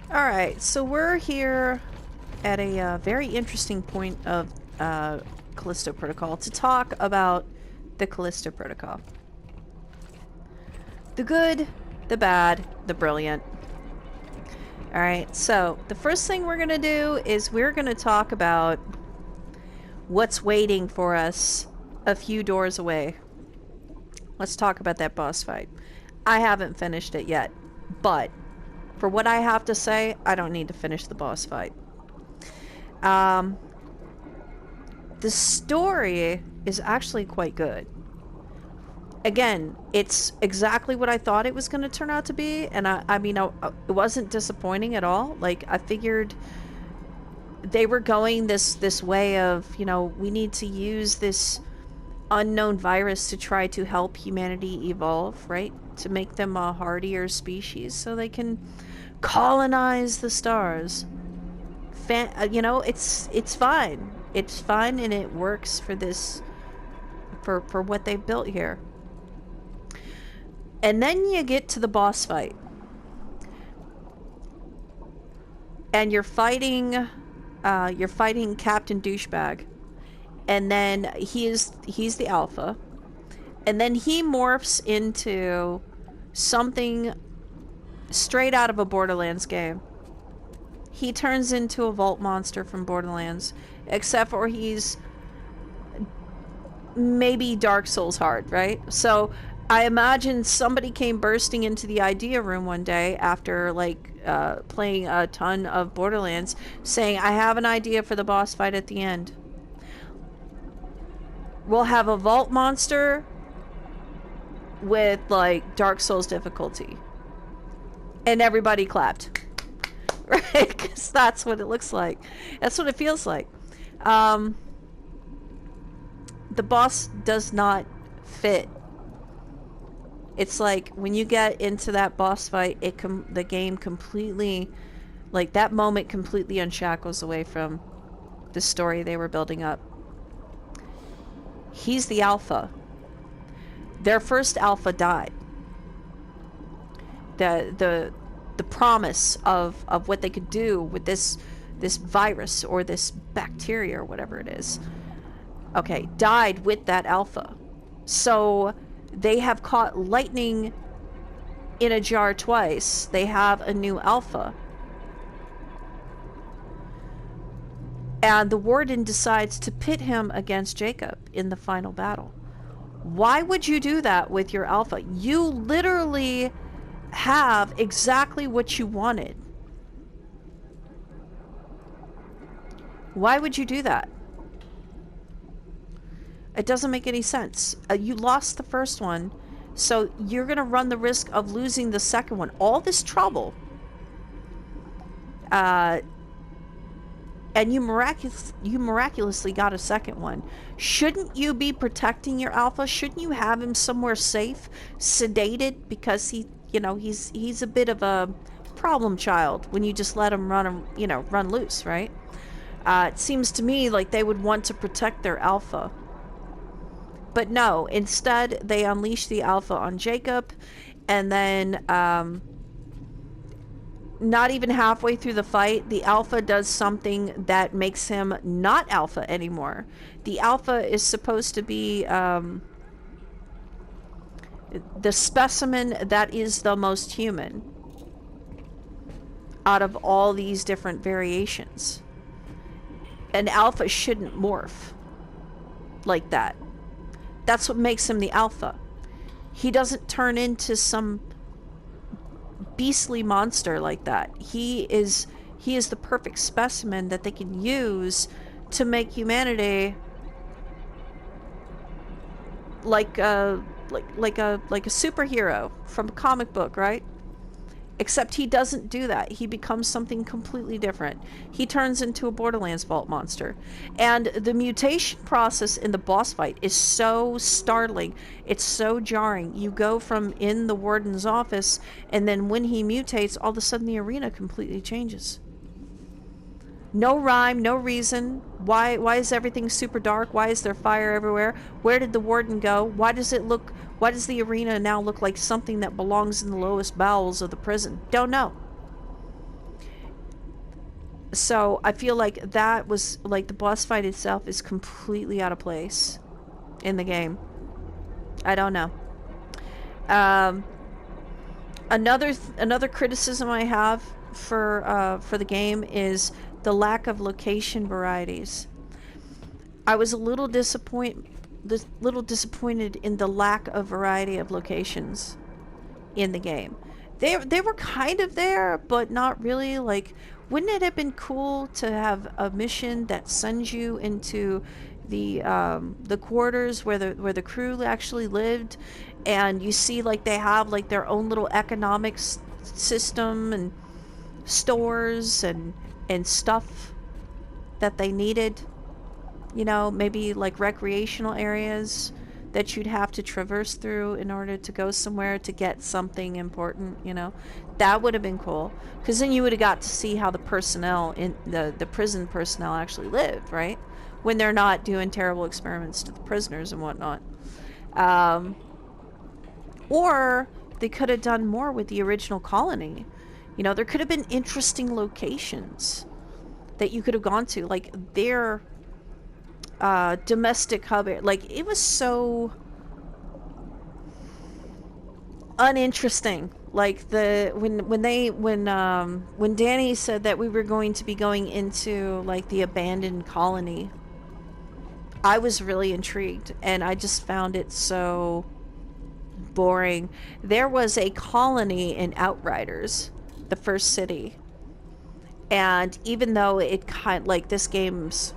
Alright, so we're here at a very interesting point of Callisto Protocol to talk about the Callisto Protocol. The good, the bad, the brilliant. Alright, so the first thing we're going to do is we're going to talk about what's waiting for us a few doors away. Let's talk about that boss fight. I haven't finished it yet, but for what I have to say, I don't need to finish the boss fight. The story is actually quite good. Again, it's exactly what I thought it was going to turn out to be, and I mean, it wasn't disappointing at all. Like, I figured they were going this way of, you know, we need to use this unknown virus to try to help humanity evolve, right? To make them a hardier species so they can colonize the stars. You know, it's fine. It's fine, and it works for this, for what they've built here. And then you get to the boss fight, and you're fighting Captain Douchebag, and then he's the alpha, and then he morphs into something straight out of a Borderlands game. He turns into a vault monster from Borderlands, except for he's maybe Dark Souls hard, right? So I imagine somebody came bursting into the idea room one day after playing a ton of Borderlands, saying, I have an idea for the boss fight at the end. We'll have a vault monster with like Dark Souls difficulty. And everybody clapped. Right? Because that's what it looks like. That's what it feels like. The boss does not fit. It's like when you get into that boss fight, the game completely, like that moment completely unshackles away from the story they were building up. He's the alpha. Their first alpha died. The promise of what they could do with this virus or this bacteria or whatever it is, okay, died with that alpha. So they have caught lightning in a jar twice. They have a new alpha. And the warden decides to pit him against Jacob in the final battle. Why would you do that with your alpha? You literally have exactly what you wanted. Why would you do that? It doesn't make any sense. You lost the first one, so you're going to run the risk of losing the second one. All this trouble. And you miraculously got a second one. Shouldn't you be protecting your alpha? Shouldn't you have him somewhere safe, sedated, because he's a bit of a problem child when you just let him run loose, right? It seems to me like they would want to protect their alpha. But no, instead they unleash the alpha on Jacob, and then not even halfway through the fight, the alpha does something that makes him not alpha anymore. The alpha is supposed to be the specimen that is the most human out of all these different variations. An alpha shouldn't morph like that. That's what makes him the alpha. He doesn't turn into some beastly monster like that. He is the perfect specimen that they can use to make humanity like a superhero from a comic book, right? Except he doesn't do that. He becomes something completely different. He turns into a Borderlands vault monster. And the mutation process in the boss fight is so startling. It's so jarring. You go from in the warden's office, and then when he mutates, all of a sudden the arena completely changes. No rhyme, no reason. Why is everything super dark? Why is there fire everywhere? Where did the warden go? Why does the arena now look like something that belongs in the lowest bowels of the prison? Don't know. So I feel like that was like the boss fight itself is completely out of place in the game. I don't know. Um, another criticism I have for the game is the lack of location varieties. I was a little disappointed in the lack of variety of locations in the game. They were kind of there, but not really. Like, wouldn't it have been cool to have a mission that sends you into the quarters where the crew actually lived, and you see like they have like their own little economics system and stores and stuff that they needed, you know, maybe like recreational areas that you'd have to traverse through in order to go somewhere to get something important, you know. That would have been cool, because then you would have got to see how the personnel in the prison personnel actually lived, right, when they're not doing terrible experiments to the prisoners and whatnot. Or they could have done more with the original colony. You know, there could have been interesting locations that you could have gone to, like their domestic hub. Like, it was so uninteresting. Like when Danny said that we were going to be going into like the abandoned colony, I was really intrigued, and I just found it so boring. There was a colony in Outriders, the first city, and even though it kind like this game's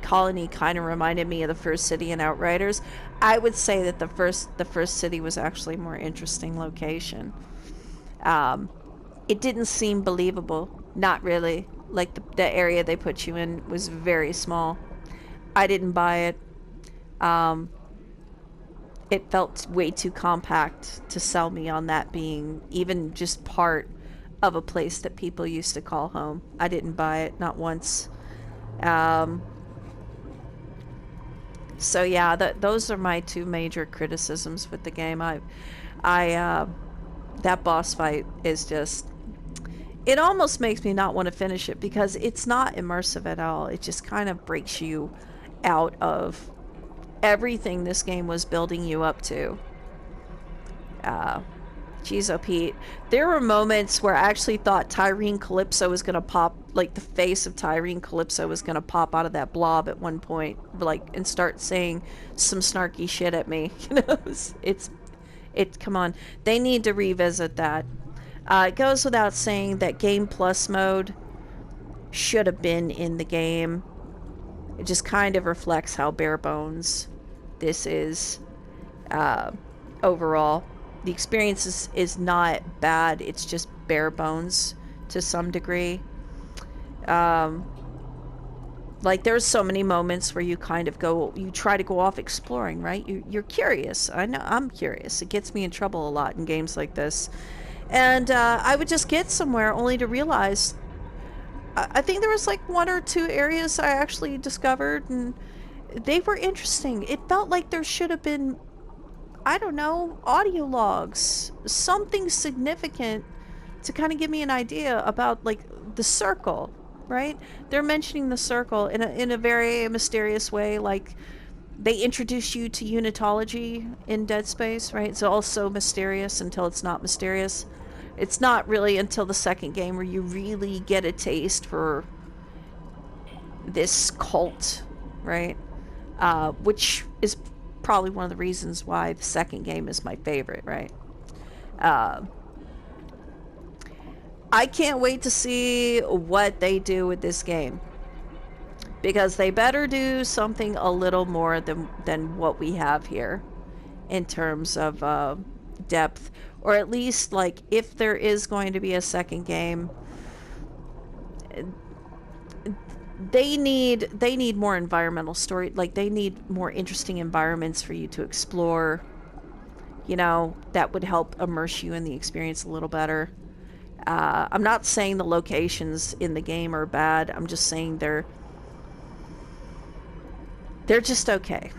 colony kind of reminded me of the first city in Outriders, I would say that the first city was actually a more interesting location. It didn't seem believable, not really. Like the area they put you in was very small. I didn't buy it. It felt way too compact to sell me on that being even just part of a place that people used to call home. I didn't buy it, not once. So yeah, those are my two major criticisms with the game. That boss fight is just, it almost makes me not want to finish it, because it's not immersive at all. It just kind of breaks you out of everything this game was building you up to. Jeez, oh Pete. There were moments where I actually thought Tyrene Calypso was going to pop, like the face of Tyrene Calypso was going to pop out of that blob at one point, like, and start saying some snarky shit at me. You know, come on. They need to revisit that. It goes without saying that Game Plus mode should have been in the game. It just kind of reflects how bare bones this is overall. The experience is not bad, it's just bare bones to some degree. Like, there's so many moments where you kind of you try to go off exploring, right? You're curious. I know I'm curious. It gets me in trouble a lot in games like this. And I would just get somewhere only to realize, I think there was like one or two areas I actually discovered, and they were interesting. It felt like there should have been, I don't know, audio logs, something significant to kind of give me an idea about like the circle, right? They're mentioning the circle in a very mysterious way. Like, they introduce you to unitology in Dead Space, right? It's also mysterious until it's not mysterious. It's not really until the second game where you really get a taste for this cult, right? Which is probably one of the reasons why the second game is my favorite, right? I can't wait to see what they do with this game, because they better do something a little more than what we have here in terms of depth, or at least, like, if there is going to be a second game, they need more environmental story. Like, they need more interesting environments for you to explore, you know, that would help immerse you in the experience a little better. I'm not saying the locations in the game are bad. I'm just saying they're just okay.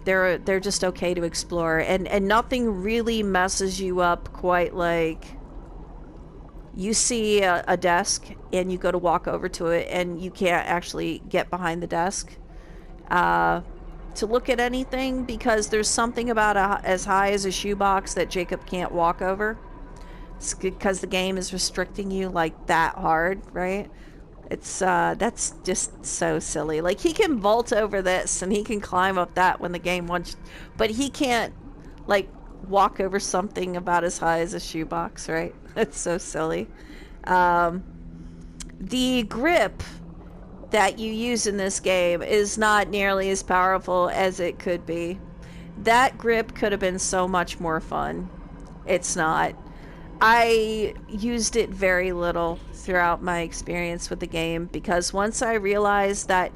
They're just okay to explore, and nothing really messes you up quite like, You see a desk and you go to walk over to it and you can't actually get behind the desk to look at anything because there's something about as high as a shoebox that Jacob can't walk over. It's because the game is restricting you like that hard, right? It's that's just so silly. Like he can vault over this and he can climb up that when the game wants, but he can't like walk over something about as high as a shoebox, right? It's so silly. The grip that you use in this game is not nearly as powerful as it could be. That grip could have been so much more fun. It's not. I used it very little throughout my experience with the game because once I realized that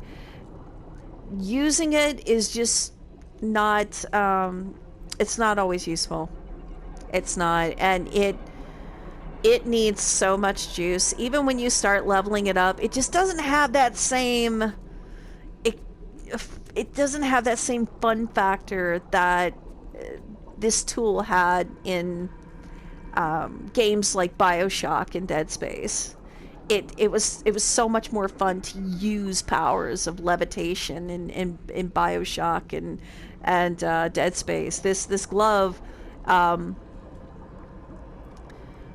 using it is just not, it's not always useful. It's not, and it needs so much juice. Even when you start leveling it up, it just doesn't have that same, it, it doesn't have that same fun factor that this tool had in games like BioShock and Dead Space. It was so much more fun to use powers of levitation in BioShock and Dead Space. This glove,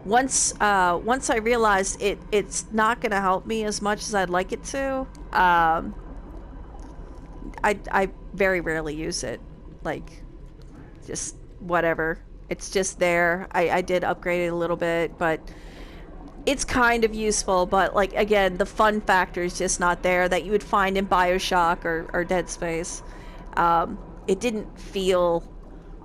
once I realized it's not going to help me as much as I'd like it to, I very rarely use it. Like, just whatever. It's just there. I did upgrade it a little bit, but it's kind of useful. But like again, the fun factor is just not there that you would find in BioShock or Dead Space. It didn't feel,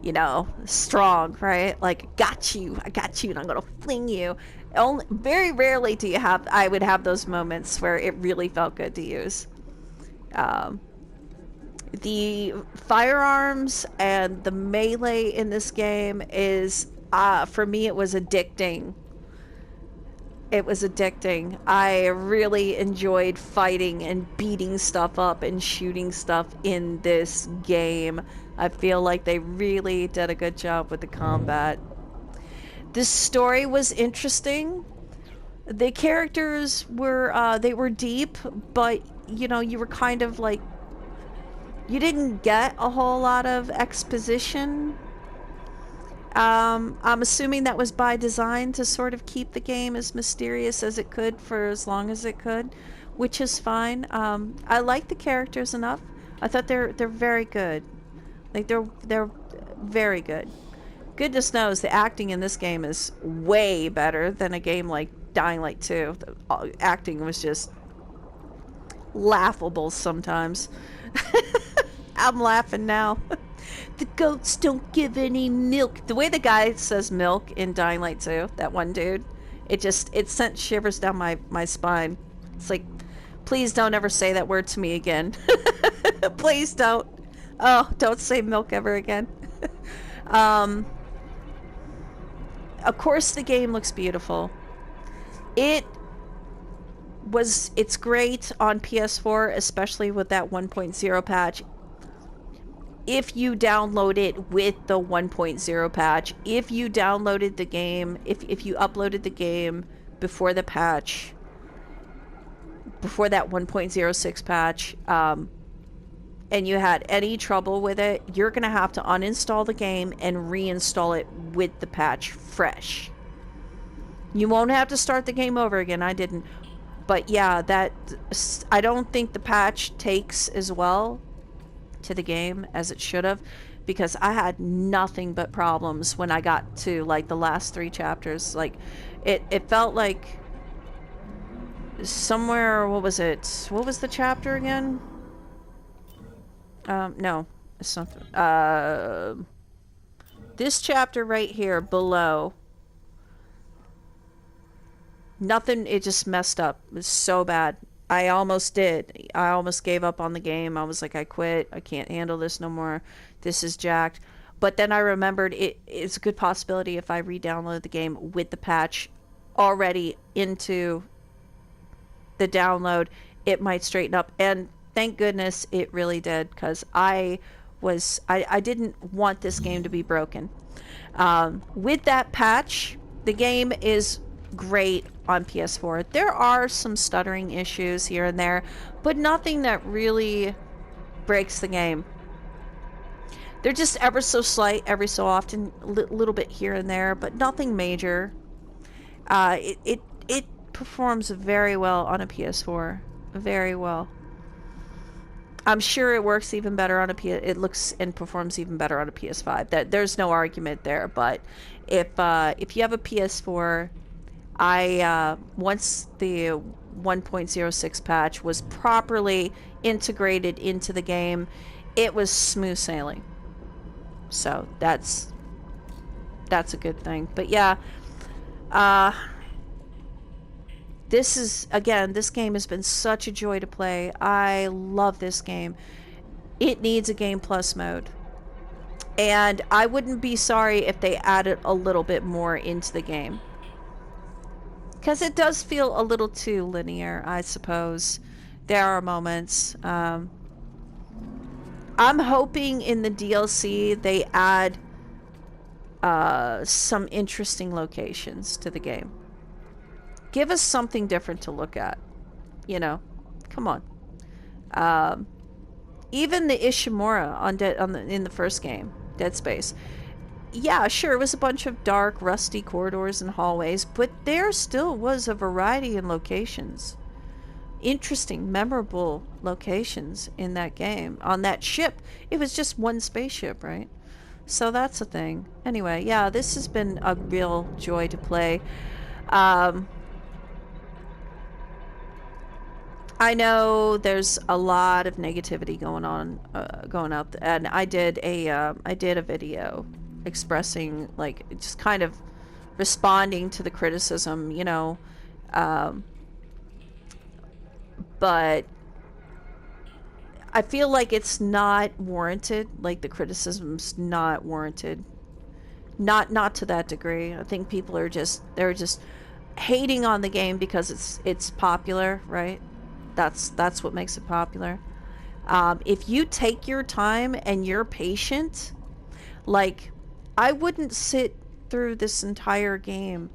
you know, strong, right? Like I got you, and I'm gonna fling you. Only very rarely do you have. I would have those moments where it really felt good to use. The firearms and the melee in this game is, for me, it was addicting. It was addicting. I really enjoyed fighting and beating stuff up and shooting stuff in this game. I feel like they really did a good job with the combat. This story was interesting. The characters were, they were deep, but, you know, you were kind of like, you didn't get a whole lot of exposition. I'm assuming that was by design to sort of keep the game as mysterious as it could for as long as it could, which is fine. I like the characters enough. I thought they're very good. Like they're very good. Goodness knows the acting in this game is way better than a game like Dying Light 2. The acting was just laughable sometimes. I'm laughing now. The goats don't give any milk. The way the guy says milk in Dying Light 2, that one dude, it sent shivers down my spine. It's like, please don't ever say that word to me again. Please don't. Oh, don't say milk ever again. Of course the game looks beautiful. It's great on PS4, especially with that 1.0 patch. If you download it with the 1.0 patch, if you downloaded the game, if you uploaded the game before the patch, before that 1.06 patch, and you had any trouble with it, you're going to have to uninstall the game and reinstall it with the patch fresh. You won't have to start the game over again. I didn't. But yeah, I don't think the patch takes as well to the game as it should have, because I had nothing but problems when I got to like the last 3 chapters. Like it felt like somewhere, what was the chapter again? No, it's not. This chapter right here below, nothing, it just messed up. It was so bad. I almost gave up on the game. I was like, I quit. I can't handle this no more. This is jacked. But then I remembered it's a good possibility if I re-download the game with the patch already into the download, it might straighten up. And thank goodness it really did, because I didn't want this game to be broken. With that patch, the game is great on PS4. There are some stuttering issues here and there, but nothing that really breaks the game. They're just ever so slight, every so often, a little bit here and there, but nothing major. It performs very well on a PS4, very well. I'm sure it works even better on a it looks and performs even better on a PS5. There's no argument there. But if you have a PS4, once the 1.06 patch was properly integrated into the game, it was smooth sailing. So that's a good thing. But yeah, this game has been such a joy to play. I love this game. It needs a Game Plus mode. And I wouldn't be sorry if they added a little bit more into the game. Because it does feel a little too linear, I suppose. There are moments. I'm hoping in the DLC they add some interesting locations to the game. Give us something different to look at. You know, come on. Even the Ishimura in the first game, Dead Space. Yeah, sure, it was a bunch of dark, rusty corridors and hallways, but there still was a variety in locations. Interesting, memorable locations in that game. On that ship, it was just one spaceship, right? So that's a thing. Anyway, yeah, this has been a real joy to play. I know there's a lot of negativity going out, and I did a video expressing, like, just kind of responding to the criticism, you know, but I feel like it's not warranted. Like, the criticism's not warranted. Not to that degree. I think people are just hating on the game because it's popular, right? That's what makes it popular. If you take your time and you're patient, like, I wouldn't sit through this entire game,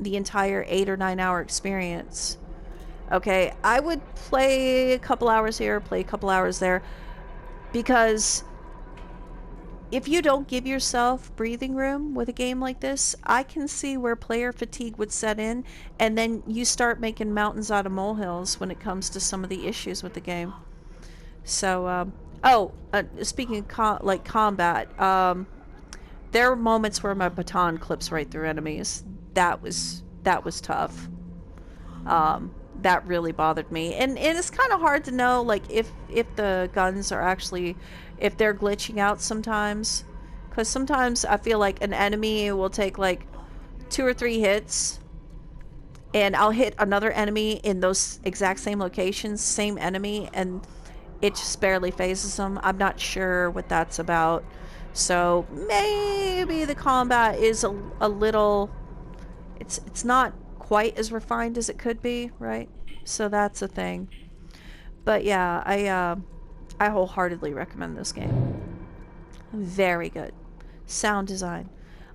the entire 8 or 9 hour experience. Okay, I would play a couple hours here, play a couple hours there, because if you don't give yourself breathing room with a game like this, I can see where player fatigue would set in, and then you start making mountains out of molehills when it comes to some of the issues with the game. So, speaking of combat, there were moments where my baton clips right through enemies. That was tough. That really bothered me, and it's kind of hard to know, like, if the guns are actually, if they're glitching out sometimes, because sometimes I feel like an enemy will take like 2 or 3 hits, and I'll hit another enemy in those exact same locations, same enemy, and it just barely phases them. I'm not sure what that's about. So maybe the combat is a little, it's not quite as refined as it could be, right? So that's a thing. But yeah, I wholeheartedly recommend this game. Very good. Sound design.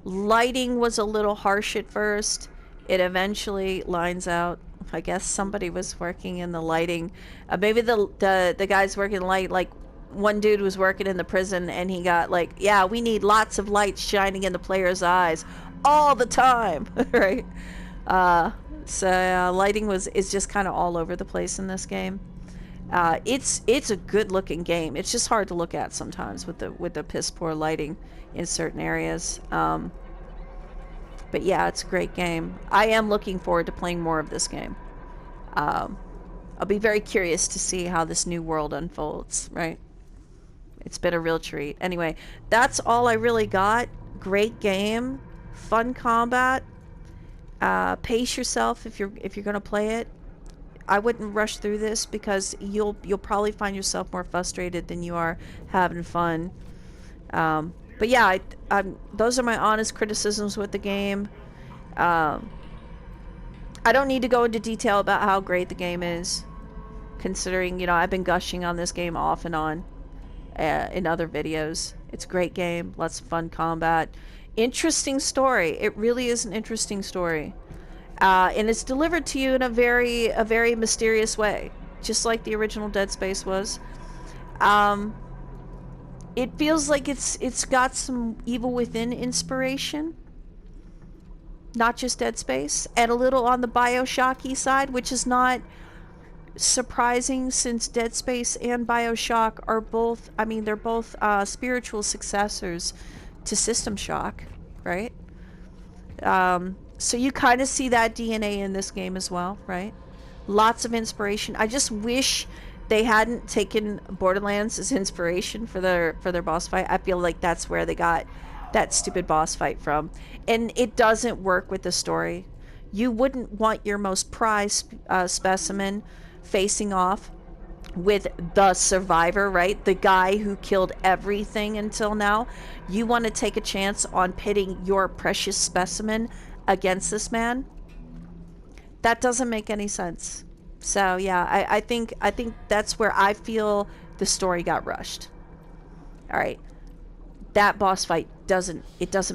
Lighting was a little harsh at first. It eventually lines out. I guess somebody was working in the lighting. Maybe the guys working the light, like, one dude was working in the prison and he got like, yeah, we need lots of lights shining in the player's eyes all the time, right? So lighting is just kind of all over the place in this game. It's a good looking game. It's just hard to look at sometimes with the piss poor lighting in certain areas. But yeah, it's a great game. I am looking forward to playing more of this game. I'll be very curious to see how this new world unfolds, right? It's been a real treat. Anyway, that's all I really got. Great game, fun combat. Pace yourself if you're gonna play it. I wouldn't rush through this because you'll probably find yourself more frustrated than you are having fun. But yeah, those are my honest criticisms with the game. I don't need to go into detail about how great the game is, considering, you know, I've been gushing on this game off and on in other videos. It's a great game, lots of fun combat, interesting story. It really is an interesting story. And it's delivered to you in a very mysterious way, just like the original Dead Space was. Um, it feels like it's got some Evil Within inspiration, not just Dead Space, and a little on the BioShocky side, which is not surprising since Dead Space and BioShock are both, I mean, they're both spiritual successors to System Shock, right? So you kind of see that DNA in this game as well, right? Lots of inspiration. I just wish they hadn't taken Borderlands as inspiration for their boss fight. I feel like that's where they got that stupid boss fight from, and it doesn't work with the story. You wouldn't want your most prized specimen facing off with the survivor, right? The guy who killed everything until now. You want to take a chance on pitting your precious specimen against this man? That doesn't make any sense. So yeah, I think that's where I feel the story got rushed. All right, that boss fight doesn't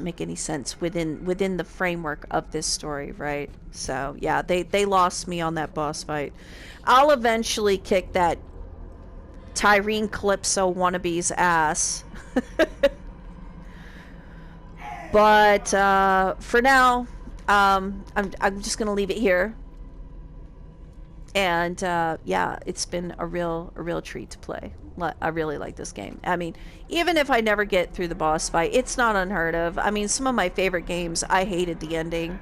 make any sense within the framework of this story, right? So yeah, they lost me on that boss fight. I'll eventually kick that Tyrene Calypso wannabe's ass. But for now, I'm just gonna leave it here. And yeah, it's been a real treat to play. I really like this game. I mean, even if I never get through the boss fight, it's not unheard of. I mean, some of my favorite games, I hated the ending.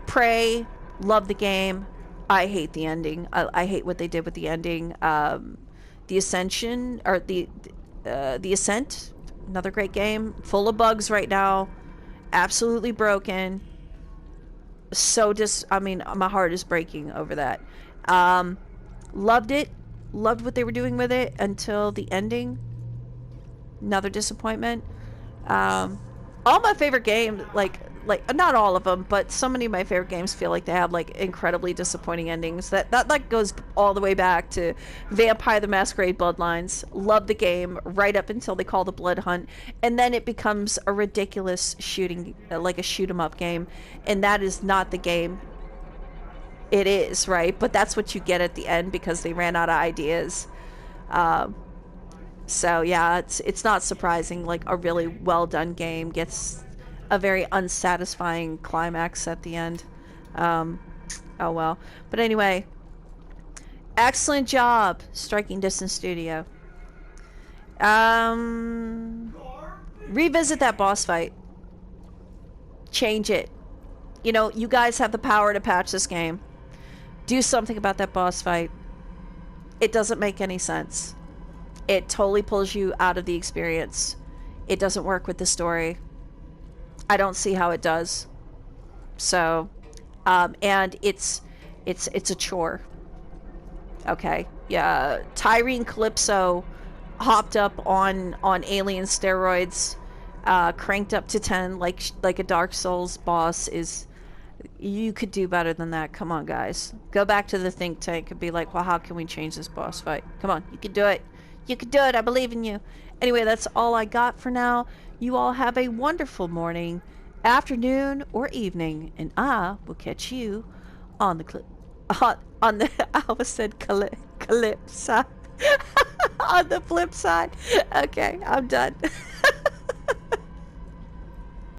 Prey, love the game. I hate the ending. I hate what they did with the ending. The Ascension, or the Ascent, another great game. Full of bugs right now. Absolutely broken. So I mean, my heart is breaking over that. Loved it. Loved what they were doing with it until the ending. Another disappointment. All my favorite games, like not all of them, but so many of my favorite games feel like they have like incredibly disappointing endings. That like goes all the way back to Vampire the Masquerade Bloodlines. Love the game right up until they call the Blood Hunt, and then it becomes a ridiculous shooting, like a shoot 'em up game, and that is not the game. It is, right? But that's what you get at the end because they ran out of ideas. So yeah, it's not surprising. Like a really well done game gets a very unsatisfying climax at the end. Oh well. But anyway, excellent job, Striking Distance Studio. Revisit that boss fight. Change it. You know, you guys have the power to patch this game. Do something about that boss fight. It doesn't make any sense. It totally pulls you out of the experience. It doesn't work with the story. I don't see how it does. So, and it's a chore. Okay, yeah. Tyrene Calypso hopped up on alien steroids, cranked up to 10 like a Dark Souls boss is. You could do better than that. Come on, guys. Go back to the think tank and be like, well, how can we change this boss fight? Come on, you can do it. You can do it. I believe in you. Anyway, that's all I got for now. You all have a wonderful morning, afternoon, or evening, and I will catch you on the clip. On the I almost said clip side. On the flip side. Okay, I'm done.